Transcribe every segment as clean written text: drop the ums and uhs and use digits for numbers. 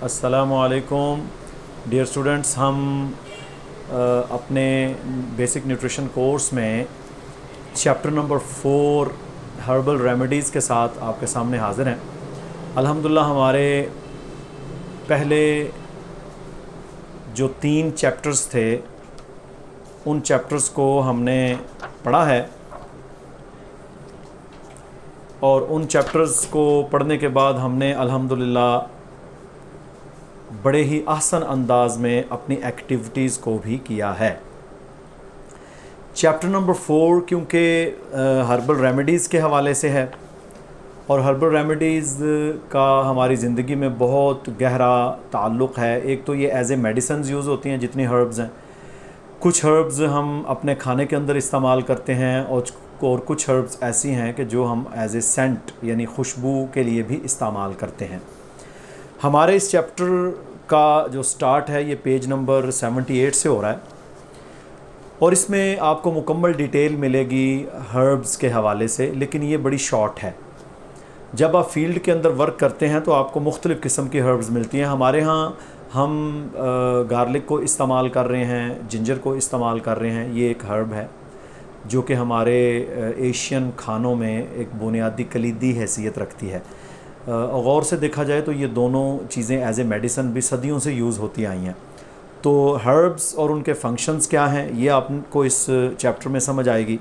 अस्सलामुअलैकुम dear students, हम अपने बेसिक न्यूट्रिशन कोर्स में चैप्टर नंबर 4 हर्बल रेमेडीज़ के साथ आपके सामने हाज़िर हैं। अल्हम्दुलिल्लाह हमारे पहले जो 3 चैप्टर्स थे उन चैप्टर्स को हमने पढ़ा है और उन चैप्टर्स को पढ़ने के बाद हमने अल्हम्दुलिल्लाह बड़े ही आसान अंदाज में अपनी एक्टिविटीज़ को भी किया है। चैप्टर नंबर 4 क्योंकि हर्बल रेमेडीज़ के हवाले से है और हर्बल रेमेडीज़ का हमारी ज़िंदगी में बहुत गहरा ताल्लुक़ है। एक तो ये एज़ ए मेडिसिन यूज़ होती हैं जितनी हर्ब्स हैं, कुछ हर्ब्स हम अपने खाने के अंदर इस्तेमाल करते हैं और कुछ हर्ब्स ऐसी हैं कि जो हम एज़ ए सेंट यानी खुशबू के लिए भी इस्तेमाल करते हैं। हमारे इस चैप्टर का जो स्टार्ट है ये पेज नंबर 78 से हो रहा है और इसमें आपको मुकम्मल डिटेल मिलेगी हर्ब्स के हवाले से, लेकिन ये बड़ी शॉर्ट है। जब आप फील्ड के अंदर वर्क करते हैं तो आपको मुख्तलिफ़ किस्म की हर्ब्स मिलती हैं। हमारे यहाँ हम गार्लिक को इस्तेमाल कर रहे हैं, जिंजर को इस्तेमाल कर रहे हैं। ये एक हर्ब है जो कि हमारे एशियन खानों में एक बुनियादी कलीदी हैसियत रखती है। गौर से देखा जाए तो ये दोनों चीज़ें एज ए मेडिसिन भी सदियों से यूज़ होती आई हैं। तो हर्ब्स और उनके फंक्शंस क्या हैं ये आपको इस चैप्टर में समझ आएगी।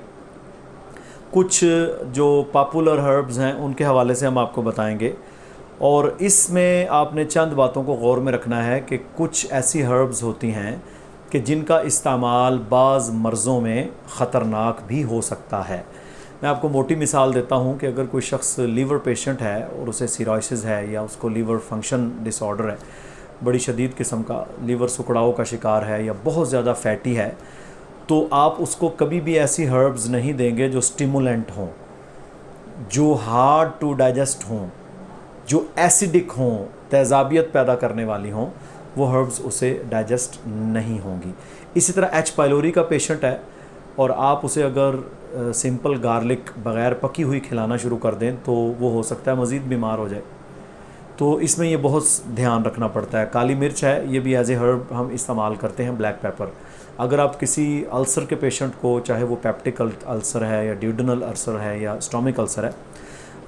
कुछ जो पॉपुलर हर्ब्स हैं उनके हवाले से हम आपको बताएंगे और इसमें आपने चंद बातों को गौर में रखना है कि कुछ ऐसी हर्ब्स होती हैं कि जिनका इस्तेमाल बाज़ मर्ज़ों में ख़तरनाक भी हो सकता है। मैं आपको मोटी मिसाल देता हूँ कि अगर कोई शख्स लीवर पेशेंट है और उसे सिरोसिस है या उसको लीवर फंक्शन डिसऑर्डर है, बड़ी शदीद किस्म का लीवर सुकड़ाव का शिकार है या बहुत ज़्यादा फैटी है, तो आप उसको कभी भी ऐसी हर्ब्स नहीं देंगे जो स्टिमुलेंट हों, जो हार्ड टू डाइजेस्ट हों, जो एसिडिक हों, तेज़ाबियत पैदा करने वाली हों। वो हर्ब्स उसे डाइजेस्ट नहीं होंगी। इसी तरह एच पाइलोरी का पेशेंट है और आप उसे अगर सिंपल गार्लिक बग़ैर पकी हुई खिलाना शुरू कर दें तो वो हो सकता है मज़ीद बीमार हो जाए। तो इसमें ये बहुत ध्यान रखना पड़ता है। काली मिर्च है, ये भी एज ए हर्ब हम इस्तेमाल करते हैं, ब्लैक पेपर। अगर आप किसी अल्सर के पेशेंट को, चाहे वो पेप्टिक अल्सर है या ड्यूडेनल अल्सर है या स्टोमिक अल्सर है,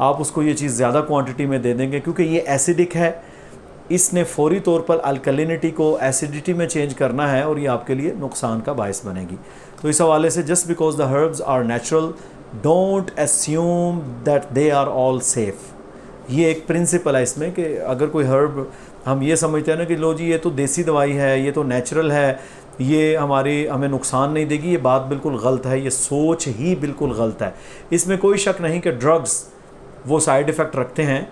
आप उसको ये चीज़ ज़्यादा क्वांटिटी में दे देंगे क्योंकि ये एसिडिक है। इसने फौरी तौर पर अल्कलिनिटी को एसिडिटी में चेंज करना है और ये आपके लिए नुकसान का बायस बनेगी। तो इस हवाले से just because the herbs are natural don't assume that they are all safe. ये एक प्रिंसिपल है इसमें कि अगर कोई हर्ब हम ये समझते हैं ना कि लो जी ये तो देसी दवाई है, ये तो नेचुरल है, ये हमें नुकसान नहीं देगी, ये बात बिल्कुल गलत है। ये सोच ही बिल्कुल गलत है। इसमें कोई शक नहीं कि ड्रग्स वो साइड इफ़ेक्ट रखते हैं,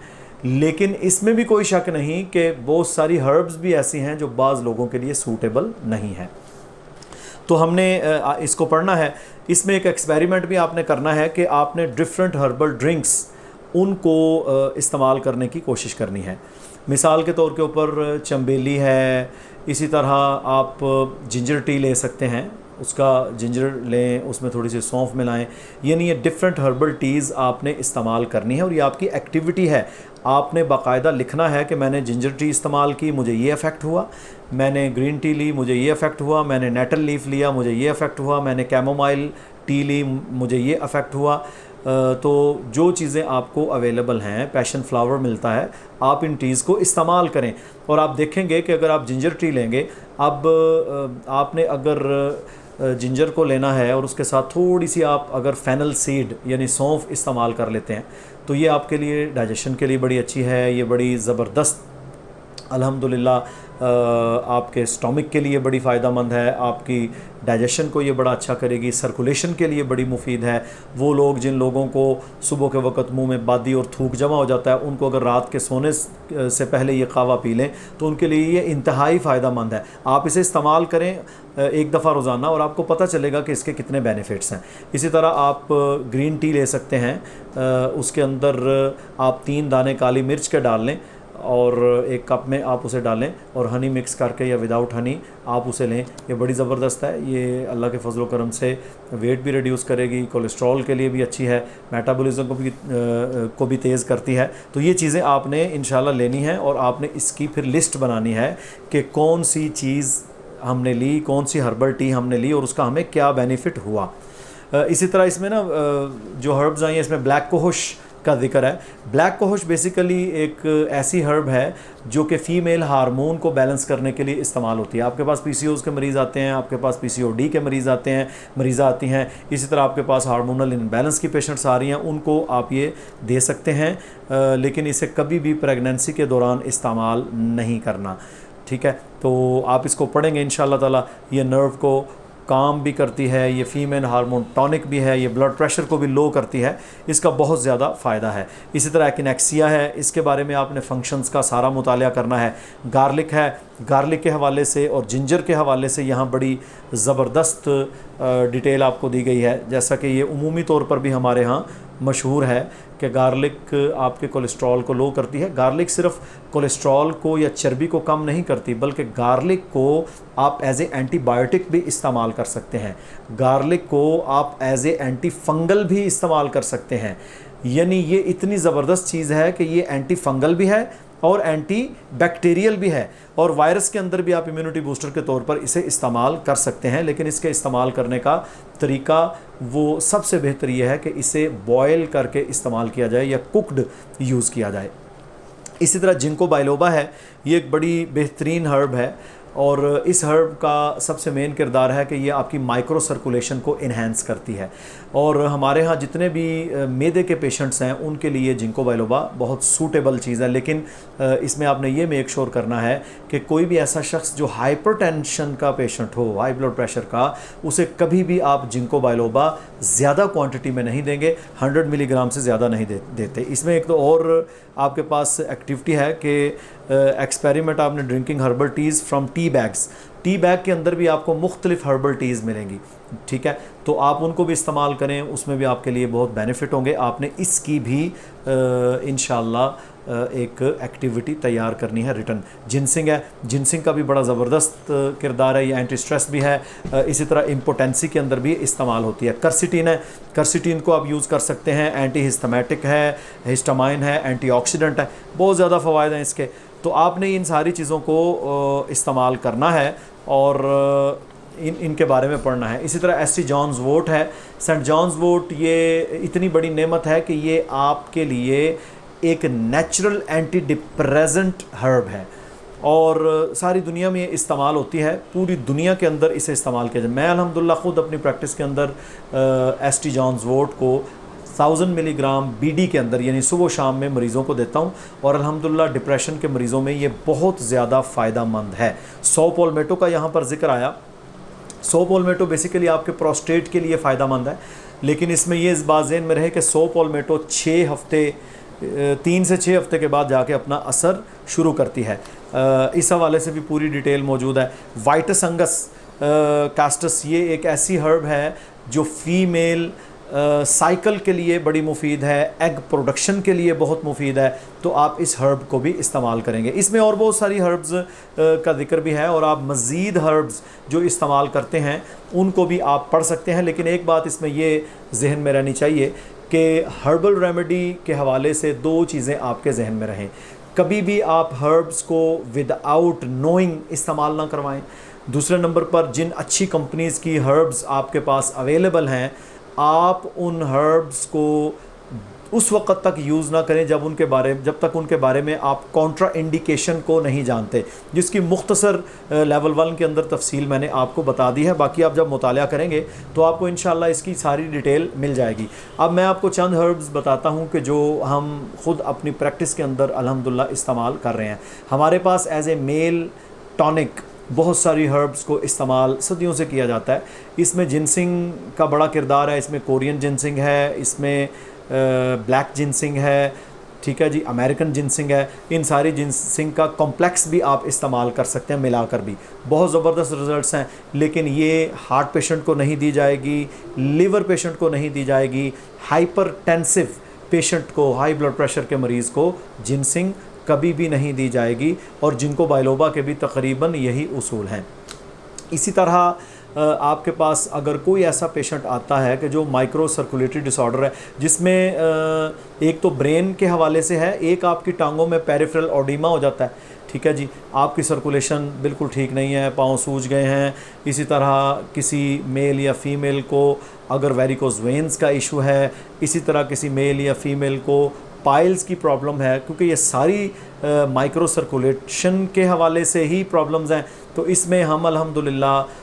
लेकिन इसमें भी कोई शक नहीं कि बहुत सारी हर्ब्स भी ऐसी हैं जो बाज़ लोगों के लिए सूटेबल नहीं है। तो हमने इसको पढ़ना है। इसमें एक एक्सपेरिमेंट भी आपने करना है कि आपने डिफरेंट हर्बल ड्रिंक्स उनको इस्तेमाल करने की कोशिश करनी है। मिसाल के तौर के ऊपर चंबेली है, इसी तरह आप जिंजर टी ले सकते हैं, उसका जिंजर लें, उसमें थोड़ी सी सौंफ मिलाएं। यानी ये डिफरेंट हर्बल टीज़ आपने इस्तेमाल करनी है और ये आपकी एक्टिविटी है। आपने बाकायदा लिखना है कि मैंने जिंजर टी इस्तेमाल की, मुझे ये इफ़ेक्ट हुआ, मैंने ग्रीन टी ली, मुझे ये इफ़ेक्ट हुआ, मैंने नेटल लीफ लिया, मुझे ये इफ़ेक्ट हुआ, मैंने कैमोमाइल टी ली, मुझे ये इफ़ेक्ट हुआ। तो जो चीज़ें आपको अवेलेबल हैं, पैशन फ्लावर मिलता है, आप इन टीज़ को इस्तेमाल करें और आप देखेंगे कि अगर आप जिंजर टी लेंगे, अब आपने अगर जिंजर को लेना है और उसके साथ थोड़ी सी आप अगर फेनल सीड यानी सौंफ इस्तेमाल कर लेते हैं तो ये आपके लिए डाइजेशन के लिए बड़ी अच्छी है। ये बड़ी ज़बरदस्त अल्हम्दुलिल्लाह आपके स्टोमिक के लिए बड़ी फ़ायदेमंद है, आपकी डाइजेशन को ये बड़ा अच्छा करेगी, सर्कुलेशन के लिए बड़ी मुफीद है। वो लोग जिन लोगों को सुबह के वक्त मुंह में बादी और थूक जमा हो जाता है, उनको अगर रात के सोने से पहले ये कहवा पी लें तो उनके लिए ये इंतहाई फ़ायदेमंद है। आप इसे इस्तेमाल करें एक दफ़ा रोज़ाना और आपको पता चलेगा कि इसके कितने बेनिफिट्स हैं। इसी तरह आप ग्रीन टी ले सकते हैं, उसके अंदर आप 3 दाने काली मिर्च के डाल लें और एक कप में आप उसे डालें और हनी मिक्स करके या विदाउट हनी आप उसे लें। ये बड़ी ज़बरदस्त है, ये अल्लाह के फजल करम से वेट भी रिड्यूस करेगी, कोलेस्ट्रॉल के लिए भी अच्छी है, मेटाबॉलिज्म को भी तेज़ करती है। तो ये चीज़ें आपने इंशाल्लाह लेनी है और आपने इसकी फिर लिस्ट बनानी है कि कौन सी चीज़ हमने ली, कौन सी हर्बल टी हमने ली और उसका हमें क्या बेनिफिट हुआ। इसी तरह इसमें ना जो हर्ब्स आई हैं इसमें ब्लैक कोहोश का जिक्र है। ब्लैक कोहोश बेसिकली एक ऐसी हर्ब है जो कि फ़ीमेल हार्मोन को बैलेंस करने के लिए इस्तेमाल होती है। आपके पास पीसीओएस के मरीज़ आते हैं, आपके पास पीसीओडी के मरीज़ आते हैं, मरीज़ा आती हैं, इसी तरह आपके पास हार्मोनल इनबैलेंस की पेशेंट्स आ रही हैं, उनको आप ये दे सकते हैं, लेकिन इसे कभी भी प्रेगनेंसी के दौरान इस्तेमाल नहीं करना, ठीक है। तो आप इसको पढ़ेंगे इंशाअल्लाह ताला। ये नर्व को काम भी करती है, ये फीमेल हार्मोन टॉनिक भी है, ये ब्लड प्रेशर को भी लो करती है, इसका बहुत ज़्यादा फ़ायदा है। इसी तरह एकिनेक्सिया है, इसके बारे में आपने फंक्शंस का सारा मुतालिया करना है। गार्लिक है, गार्लिक के हवाले से और जिंजर के हवाले से यहाँ बड़ी ज़बरदस्त डिटेल आपको दी गई है। जैसा कि ये उमूमी तौर पर भी हमारे यहाँ मशहूर है कि गार्लिक आपके कोलेस्ट्रॉल को लो करती है। गार्लिक सिर्फ कोलेस्ट्रॉल को या चर्बी को कम नहीं करती, बल्कि गार्लिक को आप एज ए एंटीबायोटिक भी इस्तेमाल कर सकते हैं। गार्लिक को आप एज ए एंटी फंगल भी इस्तेमाल कर सकते हैं। यानी ये इतनी ज़बरदस्त चीज़ है कि ये एंटी फंगल भी है और एंटी बैक्टीरियल भी है, और वायरस के अंदर भी आप इम्यूनिटी बूस्टर के तौर पर इसे इस्तेमाल कर सकते हैं। लेकिन इसके इस्तेमाल करने का तरीका वो सबसे बेहतर ये है कि इसे बॉयल करके इस्तेमाल किया जाए या कुकड यूज़ किया जाए। इसी तरह जिंको बाइलोबा है, ये एक बड़ी बेहतरीन हर्ब है और इस हर्ब का सबसे मेन किरदार है कि ये आपकी माइक्रो सर्कुलेशन को इन्हेंस करती है। और हमारे यहाँ जितने भी मैदे के पेशेंट्स हैं उनके लिए जिंको बाइलोबा बहुत सूटेबल चीज़ है। लेकिन इसमें आपने ये मेक श्योर करना है कि कोई भी ऐसा शख्स जो हाइपरटेंशन का पेशेंट हो, हाई ब्लड प्रेशर का, उसे कभी भी आप जिंको बाइलोबा ज़्यादा क्वांटिटी में नहीं देंगे, 100 मिलीग्राम से ज़्यादा नहीं देते। इसमें एक तो और आपके पास एक्टिविटी है कि एक्सपेरिमेंट आपने drinking herbal teas from tea bags. Tea bag के अंदर भी आपको मुख्तलिफ हर्बल टीज़ मिलेंगी, ठीक है, तो आप उनको भी इस्तेमाल करें, उसमें भी आपके लिए बहुत बेनिफिट होंगे। आपने इसकी भी इंशाअल्लाह एक एक्टिविटी तैयार करनी है रिटर्न। जिनसिंग है, जिनसिंग का भी बड़ा ज़बरदस्त किरदार है, ये एंटी स्ट्रेस भी है, इसी तरह इम्पोटेंसी के अंदर भी इस्तेमाल होती है। कर्सिटीन है, कर्सिटीन को आप यूज़ कर सकते हैं, एंटी हिस्टामेटिक है, हिस्टामाइन है, एंटीऑक्सीडेंट है, बहुत ज़्यादा फ़वाइद हैं इसके। तो आपने इन सारी चीज़ों को इस्तेमाल करना है और इनके बारे में पढ़ना है। इसी तरह एस टी जॉन्स वोट है, सेंट जॉन्स वोट, ये इतनी बड़ी नेमत है कि ये आपके लिए एक नेचुरल एंटी डिप्रेसेंट हर्ब है और सारी दुनिया में ये इस्तेमाल होती है, पूरी दुनिया के अंदर इसे इस्तेमाल किया जाए। मैं अल्हम्दुलिल्लाह ख़ुद अपनी प्रैक्टिस के अंदर एस टी जॉन्स वोट को 1000 मिलीग्राम बीडी के अंदर यानी सुबह शाम में मरीज़ों को देता हूँ और अल्हम्दुलिल्लाह डिप्रेशन के मरीज़ों में ये बहुत ज़्यादा फ़ायदा मंद है। सौ पॉलमेटो का यहाँ पर जिक्र आया। सौ पॉलमेटो बेसिकली आपके प्रोस्टेट के लिए फ़ायदा मंद है, लेकिन इसमें ये इस बात ज़हन में रहे कि सौ पॉलमेटो 3 से 6 हफ्ते के बाद जाके अपना असर शुरू करती है। इस हवाले से भी पूरी डिटेल मौजूद है। वाइटस अंगस कास्टस, ये एक ऐसी हर्ब है जो फीमेल साइकिल के लिए बड़ी मुफीद है, एग प्रोडक्शन के लिए बहुत मुफीद है, तो आप इस हर्ब को भी इस्तेमाल करेंगे। इसमें और बहुत सारी हर्ब्स का जिक्र भी है और आप मज़ीद हर्ब्स जो इस्तेमाल करते हैं उनको भी आप पढ़ सकते हैं। लेकिन एक बात इसमें ये जहन में रहनी चाहिए कि हर्बल रेमेडी के हवाले से 2 चीज़ें आपके जहन में रहें। कभी भी आप हर्ब्स को विदाउट नोइंग इस्तेमाल ना करवाएं। दूसरे नंबर पर जिन अच्छी कंपनीज़ की हर्ब्स आपके पास अवेलेबल हैं, आप उन हर्ब्स को उस वक़्त तक यूज़ ना करें जब तक उनके बारे में आप कॉन्ट्रा इंडिकेशन को नहीं जानते, जिसकी मुख्तसर लेवल 1 के अंदर तफसील मैंने आपको बता दी है। बाकी आप जब मुतालिया करेंगे तो आपको इंशाल्लाह इसकी सारी डिटेल मिल जाएगी। अब मैं आपको चंद हर्ब्स बताता हूँ कि जो हम ख़ुद अपनी प्रैक्टिस के अंदर अल्हम्दुलिल्लाह इस्तेमाल कर रहे हैं। हमारे पास एज ए मेल टॉनिक बहुत सारी हर्ब्स को इस्तेमाल सदियों से किया जाता है। इसमें जिनसिंग का बड़ा किरदार है, इसमें कोरियन जिनसिंग है, इसमें ब्लैक जिनसिंग है, ठीक है जी, अमेरिकन जिनसिंग है। इन सारी जिनसिंग का कॉम्प्लेक्स भी आप इस्तेमाल कर सकते हैं मिलाकर भी, बहुत ज़बरदस्त रिज़ल्ट्स हैं। लेकिन ये हार्ट पेशेंट को नहीं दी जाएगी, लिवर पेशेंट को नहीं दी जाएगी, हाइपरटेंसिव पेशेंट को, हाई ब्लड प्रेशर के मरीज़ को जिनसिंग कभी भी नहीं दी जाएगी, और जिनको बाइलोबा के भी तकरीबन यही उसूल हैं। इसी तरह आपके पास अगर कोई ऐसा पेशेंट आता है कि जो माइक्रो सर्कुलेटरी डिसऑर्डर है, जिसमें एक तो ब्रेन के हवाले से है, एक आपकी टांगों में पेरिफेरल ओडिमा हो जाता है, ठीक है जी, आपकी सर्कुलेशन बिल्कुल ठीक नहीं है, पाँव सूज गए हैं। इसी तरह किसी मेल या फीमेल को अगर वेरिकोज वेन्स का इशू है, इसी तरह किसी मेल या फीमेल को पाइल्स की प्रॉब्लम है, क्योंकि ये सारी माइक्रो सर्कुलेशन के हवाले से ही प्रॉब्लम्स हैं। तो इसमें हम अल्हम्दुलिल्लाह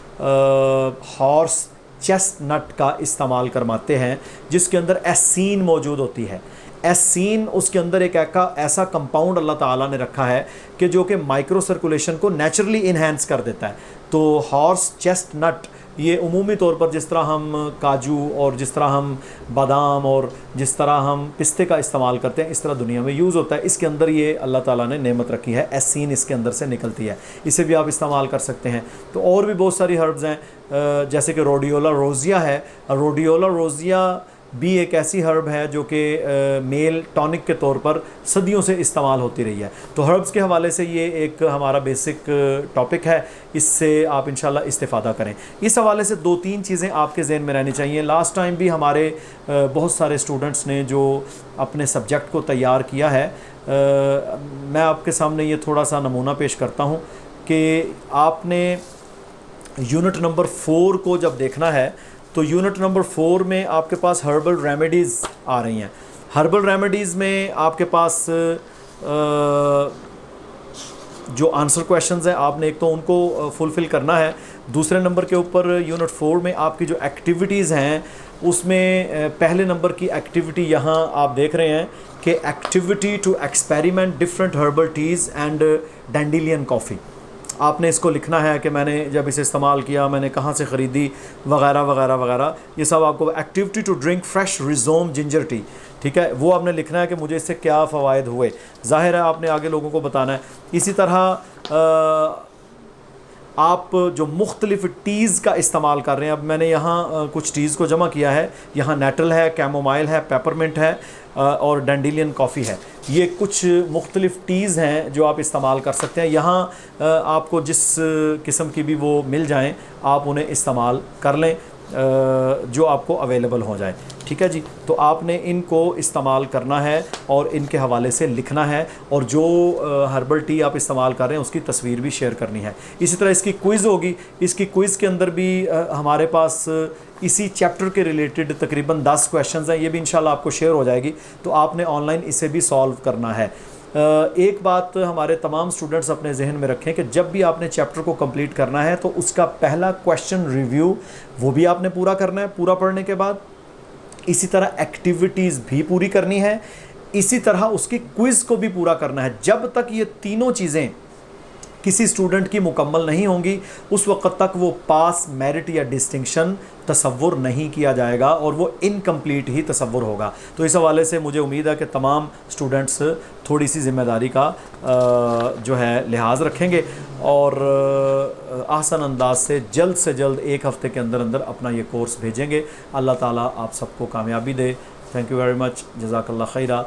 हॉर्स चेस्टनट का इस्तेमाल करवाते हैं, जिसके अंदर एसीन मौजूद होती है। एसीन उसके अंदर एक ऐसा कंपाउंड अल्लाह ताला ने रखा है कि जो कि माइक्रो सर्कुलेशन को नेचुरली इन्हेंस कर देता है। तो हॉर्स चेस्टनट ये उमूमी तौर पर जिस तरह हम काजू और जिस तरह हम बादाम और जिस तरह हम पिस्ते का इस्तेमाल करते हैं, इस तरह दुनिया में यूज़ होता है। इसके अंदर ये अल्लाह ताला ने नेमत रखी है, एसीन इसके अंदर से निकलती है, इसे भी आप इस्तेमाल कर सकते हैं। तो और भी बहुत सारी हर्ब्स हैं, जैसे कि रोडियोला रोज़िया है। रोडियोला रोज़िया भी एक ऐसी हर्ब है जो कि मेल टॉनिक के तौर पर सदियों से इस्तेमाल होती रही है। तो हर्ब्स के हवाले से ये एक हमारा बेसिक टॉपिक है, इससे आप इंशाल्लाह इस्तेफ़ादा करें। इस हवाले से 2-3 चीज़ें आपके ज़हन में रहनी चाहिए। लास्ट टाइम भी हमारे बहुत सारे स्टूडेंट्स ने जो अपने सब्जेक्ट को तैयार किया है, मैं आपके सामने ये थोड़ा सा नमूना पेश करता हूँ कि आपने यूनिट नंबर 4 को जब देखना है तो यूनिट नंबर 4 में आपके पास हर्बल रेमेडीज़ आ रही हैं। हर्बल रेमेडीज़ में आपके पास जो आंसर क्वेश्चंस हैं, आपने एक तो उनको फुलफ़िल करना है। दूसरे नंबर के ऊपर यूनिट 4 में आपकी जो एक्टिविटीज़ हैं, उसमें पहले नंबर की एक्टिविटी यहाँ आप देख रहे हैं कि activity two experiment different herbal teas and dandelion coffee. आपने इसको लिखना है कि मैंने जब इसे इस्तेमाल किया, मैंने कहाँ से ख़रीदी, वगैरह वगैरह वगैरह, ये सब आपको। Activity two drink fresh rhizome ginger tea, ठीक है, वो आपने लिखना है कि मुझे इससे क्या फ़वाइद हुए। ज़ाहिर है आपने आगे लोगों को बताना है। इसी तरह आप जो मुख्तलिफ़ टीज़ का इस्तेमाल कर रहे हैं, अब मैंने यहाँ कुछ टीज़ को जमा किया है। यहाँ नेटल है, कैमोमाइल है, पेपरमिंट है और डैंडिलियन कॉफ़ी है। ये कुछ मुख्तलिफ़ टीज़ हैं जो आप इस्तेमाल कर सकते हैं। यहाँ आपको जिस किस्म की भी वो मिल जाएं, आप उन्हें इस्तेमाल कर लें जो आपको अवेलेबल हो जाए, ठीक है जी। तो आपने इनको इस्तेमाल करना है और इनके हवाले से लिखना है, और जो हर्बल टी आप इस्तेमाल कर रहे हैं उसकी तस्वीर भी शेयर करनी है। इसी तरह इसकी क्विज़ होगी। इसकी क्विज़ के अंदर भी हमारे पास इसी चैप्टर के रिलेटेड तकरीबन 10 क्वेश्चंस हैं, ये भी इंशाल्लाह आपको शेयर हो जाएगी। तो आपने ऑनलाइन इसे भी सॉल्व करना है। एक बात हमारे तमाम स्टूडेंट्स अपने जहन में रखें कि जब भी आपने चैप्टर को कंप्लीट करना है तो उसका पहला क्वेश्चन रिव्यू वो भी आपने पूरा करना है पूरा पढ़ने के बाद। इसी तरह एक्टिविटीज़ भी पूरी करनी है, इसी तरह उसकी क्विज़ को भी पूरा करना है। जब तक ये तीनों चीज़ें किसी स्टूडेंट की मुकम्मल नहीं होंगी, उस वक्त तक वो पास, मेरिट या डिस्टिंक्शन तसव्वुर नहीं किया जाएगा और वो इनकम्प्लीट ही तसव्वुर होगा। तो इस हवाले से मुझे उम्मीद है कि तमाम स्टूडेंट्स थोड़ी सी ज़िम्मेदारी का जो है लिहाज रखेंगे और आसान अंदाज से जल्द 1 हफ़्ते के अंदर अंदर अपना ये कोर्स भेजेंगे। अल्लाह ताला आप सबको कामयाबी दे। Thank you very much. जज़ाकल्लाह खैरा।